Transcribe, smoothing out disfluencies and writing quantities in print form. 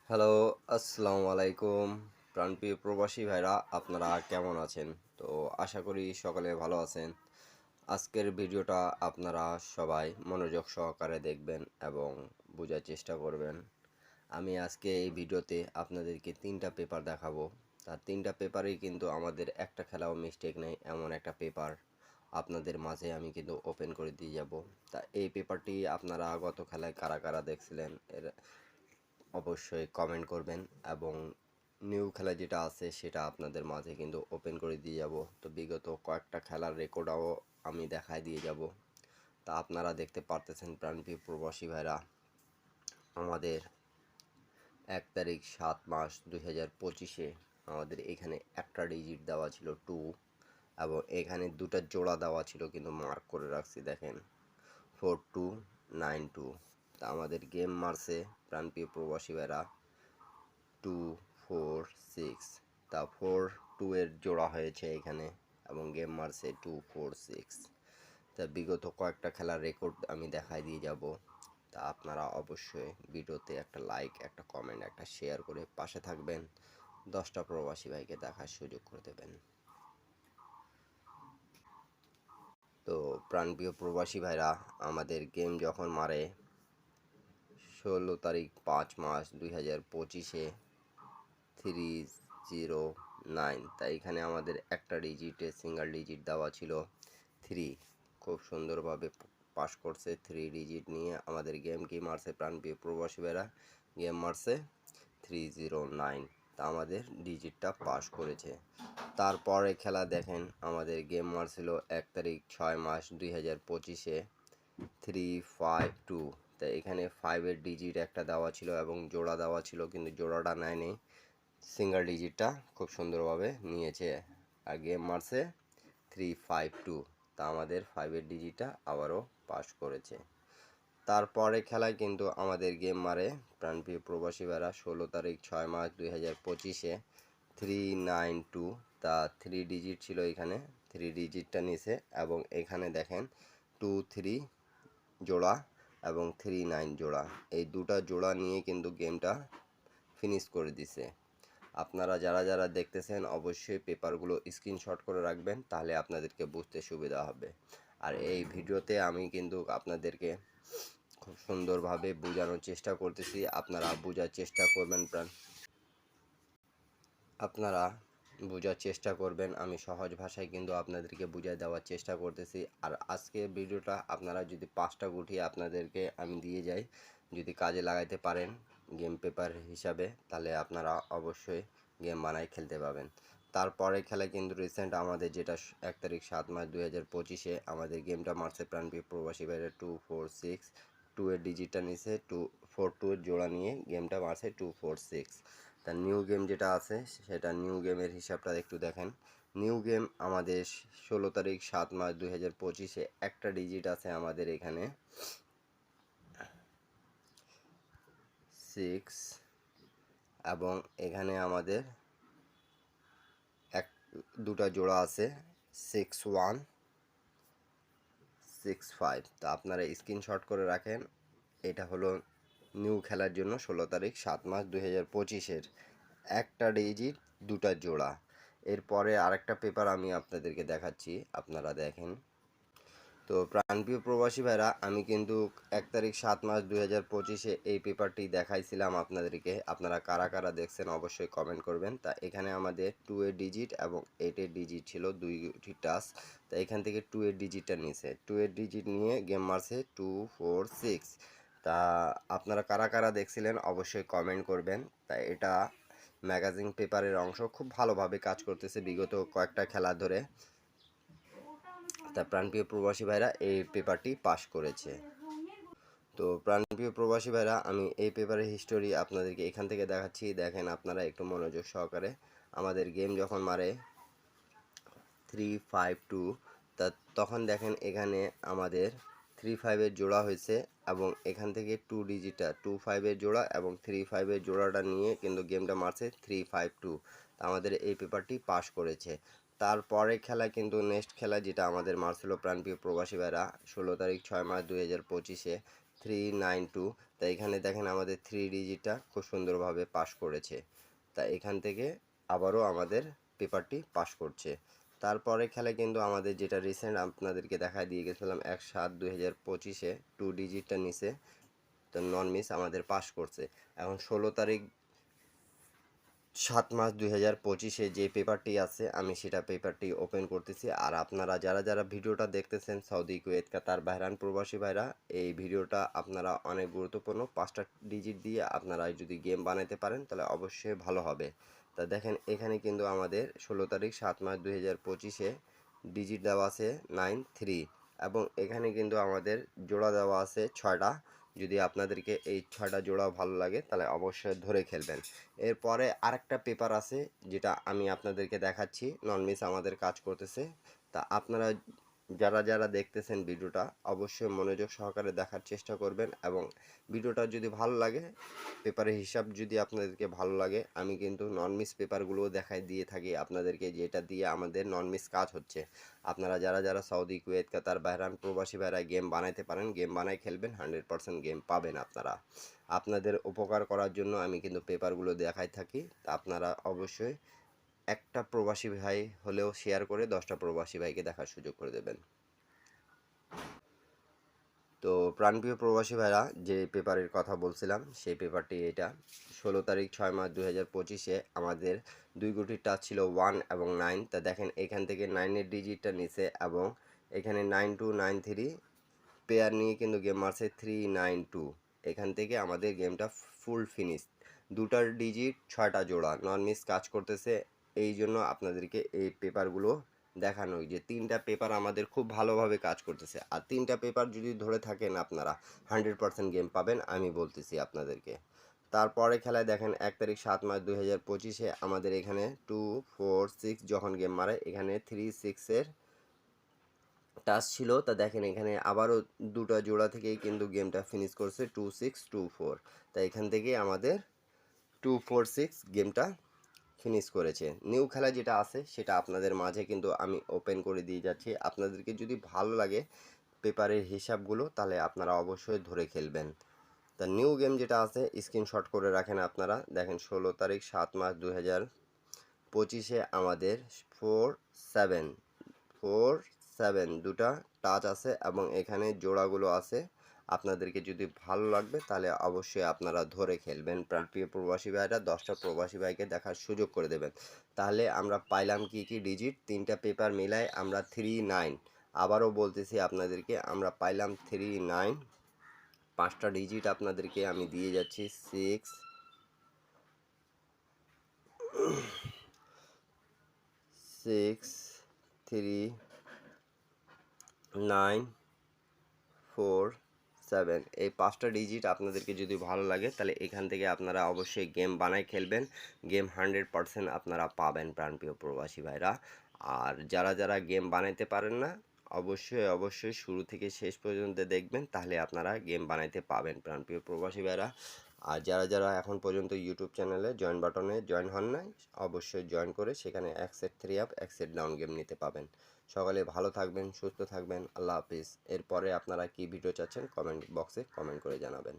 Hello, আসসালামু আলাইকুম। প্রাণপ্রিয় প্রবাসী ভাইরা, আপনারা কেমন আছেন? তো আশা করি সকলে ভালো আছেন। আজকের ভিডিওটা আপনারা সবাই মনোযোগ সহকারে দেখবেন এবং বোঝার চেষ্টা করবেন। আমি আজকে এই ভিডিওতে আপনাদেরকে 3টা পেপার দেখাবো। তার 3টা পেপারেই কিন্তু আমাদের একটা খেলাও মিস্টেক নেই, এমন একটা পেপার আপনাদের মাঝে আমি কিন্তু ওপেন করে দিয়ে যাব। তা এই পেপারটি আপনারা গত খেলায় কারা কারা দেখছিলেন এর অবশ্যই কমেন্ট করবেন এবং নিউ খেলা যেটা আছে সেটা আপনাদের মাঝে কিন্তু ওপেন করে দিয়ে যাব। তো বিগত কয়েকটা খেলার রেকর্ডও আমি দেখায় দিয়ে যাব। তা আপনারা দেখতে পারতেছেন প্রাণপ্রিয় প্রবাসী ভাইরা, আমাদের 1 তারিখ 7 মাস 2025-এ আমাদের এখানে একটা ডিজিট দেওয়া ছিল 2 এবং এখানে দুটা জোড়া দেওয়া ছিল কিন্তু মার্ক করে রাখছি দেখেন 4292। তা আমাদের গেম মারছে প্রাণপ্রিয় প্রবাসী ভাইরা 246। তা 4 2 এর জোড়া হয়েছে এখানে এবং গেম মারছে 246। তা বিগত কয়েকটা খেলার রেকর্ড আমি দেখাই দিয়ে যাব। তা আপনারা অবশ্যই ভিডিওতে একটা লাইক, একটা কমেন্ট, একটা শেয়ার করে পাশে থাকবেন, 10টা প্রবাসী ভাইকে দেখার সুযোগ করে দেবেন। তো প্রাণপ্রিয় প্রবাসী ভাইরা, আমাদের গেম যখন মারে 16 তারিখ 5 মাস 2025-এ 309। তাই এখানে আমাদের একটা ডিজিটে সিঙ্গেল ডিজিট দেওয়া ছিল 3, খুব সুন্দরভাবে পাস করছে 3 ডিজিট নিয়ে আমাদের গেম কি মারছে প্রাণপ্রিয় প্রবাসী ভাইরা, গেম মারছে 309। তা আমাদের ডিজিটটা পাস করেছে। তারপরে খেলা দেখেন, আমাদের গেম মারছিল 1 তারিখ 6 মাস 2025-এ 352। তাই এখানে 5-এর ডিজিট একটা দেওয়া ছিল এবং জোড়া দেওয়া ছিল কিন্তু জোড়াটা নেয়নি, সিঙ্গেল ডিজিটটা খুব সুন্দরভাবে নিয়েছে আর গেম মারছে 352। তা আমাদের 5-এর ডিজিটটা আবারও পাস করেছে। তারপরে খেলায় কিন্তু আমাদের গেম মারে প্রাণপ্রিয় প্রবাসী ভাইরা 16 তারিখ 6 মাস 2025-এ 392। তা 3 ডিজিট ছিল এখানে, 3 ডিজিটটা নিছে এবং এখানে দেখেন 23 জোড়া এবং 39 জোড়া, এই দুটা জোড়া নিয়ে কিন্তু গেমটা ফিনিশ করে দিছে। আপনারা যারা যারা দেখতেছেন অবশ্যই পেপারগুলো স্ক্রিনশট করে রাখবেন, তাহলে আপনাদেরকে বুঝতে সুবিধা হবে। আর এই ভিডিওতে আমি কিন্তু আপনাদেরকে খুব সুন্দরভাবে বোঝানোর চেষ্টা করতেছি, আপনারা বোঝার চেষ্টা করবেন আপনারা বোঝার চেষ্টা করবেন। আমি সহজ ভাষায় কিন্তু আপনাদেরকে বুঝিয়ে দেওয়ার চেষ্টা করতেছি। আর আজকে ভিডিওটা আপনারা যদি 5টা গুটি আপনাদেরকে আমি দিয়ে যাই, যদি কাজে লাগাইতে পারেন গেম পেপার হিসাবে, তাহলে আপনারা অবশ্যই গেম বানাই খেলতে পাবেন। তারপরে খেলা কিন্তু রিসেন্ট আমাদের যেটা 1 তারিখ 7 মাস 2025-এ আমাদের গেমটা মারছে প্রাণপ্রিয় প্রবাসী বাইরে 246। 2-এর ডিজিটটা নিছে 242 এর জোড়া নিয়ে গেমটা মারছে 246। তা নিউ গেম যেটা আছে সেটা নিউ গেমের হিসাবটা একটু দেখেন। নিউ গেম আমাদের 16 তারিখ 7 মাস 2025-এ একটা ডিজিট আছে আমাদের এখানে 6 এবং এখানে আমাদের এক দুটা জোড়া আছে 6165। তা আপনারা স্ক্রিনশট করে রাখেন। এটা হলো নিউ খেলার জন্য 16 তারিখ 7 মাস 2025-এর একটা ডিজিট দুটা জোড়া। এরপরে আরেকটা পেপার আমি আপনাদেরকে দেখাচ্ছি, আপনারা দেখেন। তো প্রাণপ্রিয় প্রবাসী ভাইরা, আমি কিন্তু 1 তারিখ 7 মাস 2025-এ এই পেপারটি দেখাইছিলাম আপনাদেরকে। আপনারা কারা কারা দেখছেন অবশ্যই কমেন্ট করবেন। তা এখানে আমাদের 2-এর ডিজিট এবং 8-এর ডিজিট ছিল, দুইটি টাচ। তা এখান থেকে 2-এর ডিজিটটা নিয়েছে, 2-এর ডিজিট নিয়ে গেম মারছে 246। তা আপনারা কারা কারা দেখছিলেন অবশ্যই কমেন্ট করবেন। তা এটা ম্যাগাজিন পেপারের অংশ, খুব ভালোভাবে কাজ করতেছে বিগত কয়েকটা খেলা ধরে। তা প্রাণপ্রিয় প্রবাসী ভাইরা এই পেপারটি পাস করেছে। তো প্রাণপ্রিয় প্রবাসী ভাইরা, আমি এই পেপারের হিস্টোরি আপনাদেরকে এখান থেকে দেখাচ্ছি, দেখেন আপনারা একটু মনোযোগ সহকারে। আমাদের গেম যখন মারে 352, তা তখন দেখেন এখানে আমাদের 35-এর জোড়া হয়েছে এবং এখান থেকে 2 ডিজিটটা 25-এর জোড়া এবং 35-এর জোড়াটা নিয়ে কিন্তু গেমটা মারছে 352। তা আমাদের এই পেপারটি পাস করেছে। তারপরে খেলা কিন্তু নেক্সট খেলা যেটা আমাদের মারছিল প্রাণপ্রিয় প্রবাসী ভাইরা 16 তারিখ 6 মাস 2025-এ 392। তা এখানে দেখেন আমাদের 3 ডিজিটটা খুব সুন্দরভাবে পাস করেছে। তা এখান থেকে আবারও আমাদের পেপারটি পাস করছে। তারপরে খেলে কিন্তু আমাদের যেটা রিসেন্ট আপনাদেরকে দেখায় দিয়ে গেছিলাম 1/7/2025-এ 2 ডিজিটটা নিচে, তো নন মিস আমাদের পাস করছে। এখন 16 তারিখ 7 মার্চ 2025-এ যে পেপারটি আছে আমি সেটা পেপারটি ওপেন করতেছি। আর আপনারা যারা যারা ভিডিওটা দেখতেছেন সৌদি, কুয়েত, কাতার, বাহরাইন প্রবাসী ভাইরা, এই ভিডিওটা আপনারা অনেক গুরুত্বপূর্ণ। 5টা ডিজিট দিয়ে আপনারা যদি গেম বানাতে পারেন তাহলে অবশ্যই ভালো হবে। তা দেখেন এখানে কিন্তু আমাদের 16 তারিখ 7 মার্চ 2025-এ ডিজিট দেওয়া আছে 93 এবং এখানে কিন্তু আমাদের জোড়া দেওয়া আছে 6টা। যদি আপনাদেরকে এই 6টা জোড়া ভালো লাগে তাহলে অবশ্যই ধরে খেলবেন। এরপরে আরেকটা পেপার আছে যেটা আমি আপনাদেরকে দেখাচ্ছি, নন মিস আমাদের কাজ করতেছে। তা আপনারা যারা যারা দেখতেছেন ভিডিওটা অবশ্যই মনোযোগ সহকারে দেখার চেষ্টা করবেন এবং ভিডিওটা যদি ভালো লাগে, পেপারের হিসাব যদি আপনাদেরকে ভালো লাগে, আমি কিন্তু নন মিস পেপারগুলোও দেখাই দিয়ে থাকি আপনাদেরকে, যেটা দিয়ে আমাদের নন মিস কাজ হচ্ছে। আপনারা যারা যারা সৌদি, কুয়েত, কাতার, বাহরাইন প্রবাসী ভাইরা গেম বানাইতে পারেন, গেম বানাই খেলবেন, 100% গেম পাবেন আপনারা। আপনাদের উপকার করার জন্য আমি কিন্তু পেপারগুলো দেখাই থাকি। তা আপনারা অবশ্যই একটা প্রবাসী ভাই হলেও শেয়ার করে 10টা প্রবাসী ভাইকে দেখার সুযোগ করে দেবেন। তো প্রাণপ্রিয় প্রবাসী ভাইরা, যে পেপারের কথা বলছিলাম সেই পেপারটি এটা। 16 তারিখ 6 মার্চ 2025-এ আমাদের 2 গুটির টাচ ছিল 1 এবং 9। তা দেখেন এখান থেকে 9-এর ডিজিটটা নিচে এবং এখানে 9293 পেয়ার নিয়ে কিন্তু গেম মারছে 392। এখান থেকে আমাদের গেমটা ফুল ফিনিশ। 2টার ডিজিট 6টা জোড়া নন মিস কাজ করতেছে। এই জন্য আপনাদেরকে এই পেপারগুলো দেখানো যে 3টা পেপার আমাদের খুব ভালোভাবে কাজ করতেছে। আর 3টা পেপার যদি ধরে থাকেন আপনারা 100% গেম পাবেন, আমি বলতেছি আপনাদেরকে। তারপরে খেলায় দেখেন 1 তারিখ 7 মার্চ 2025-এ আমাদের এখানে 246 যখন গেম মারে, এখানে 36-এর টাচ ছিল। তা দেখেন এখানে আবারও 2টা জোড়া থেকেই কিন্তু গেমটা ফিনিশ করছে 2624। তা এখান থেকে আমাদের 246 গেমটা ফিনিশ করেছে। নিউ খেলা যেটা আছে সেটা আপনাদের মাঝে কিন্তু আমি ওপেন করে দিয়ে যাচ্ছি। আপনাদেরকে যদি ভালো লাগে পেপারের হিসাবগুলো তাহলে আপনারা অবশ্যই ধরে খেলবেন। তা নিউ গেম যেটা আছে স্ক্রিনশট করে রাখেন আপনারা। দেখেন 16 তারিখ 7 মার্চ 2025-এ আমাদের 47 দুটা টাচ আছে এবং এখানে জোড়াগুলো আছে। আপনাদেরকে যদি ভালো লাগবে তাহলে অবশ্যই আপনারা ধরে খেলবেন। প্রিয় প্রবাসী ভাইরা 10টা প্রবাসী ভাইকে দেখার সুযোগ করে দেবেন। তাহলে আমরা পাইলাম কি কি ডিজিট, 3টা পেপার মিলায় আমরা 39। আবারও বলতেছি আপনাদেরকে, আমরা পাইলাম 39। 5টা ডিজিট আপনাদেরকে আমি দিয়ে যাচ্ছি 6 3 9 4 7। এই 5টা ডিজিট আপনাদেরকে যদি ভালো লাগে তাহলে এখান থেকে আপনারা অবশ্যই গেম বানাই খেলবেন। গেম 100% আপনারা পাবেন প্রাণপ্রিয় প্রবাসী ভাইরা। আর যারা যারা গেম বানাইতে পারেন না অবশ্যই অবশ্যই শুরু থেকে শেষ পর্যন্ত দেখবেন, তাহলে আপনারা গেম বানাইতে পাবেন প্রাণপ্রিয় প্রবাসী ভাইরা। আর যারা যারা এখন পর্যন্ত ইউটিউব চ্যানেলে জয়েন বাটনে জয়েন হন নাই অবশ্যই জয়েন করে সেখানে 1 set 3 up 1 set down game নিতে পাবেন। সকালে ভালো থাকবেন, সুস্থ থাকবেন, আল্লাহ হাফিজ। এরপরে আপনারা কি ভিডিও চাচ্ছেন কমেন্ট বক্সে কমেন্ট করে জানাবেন।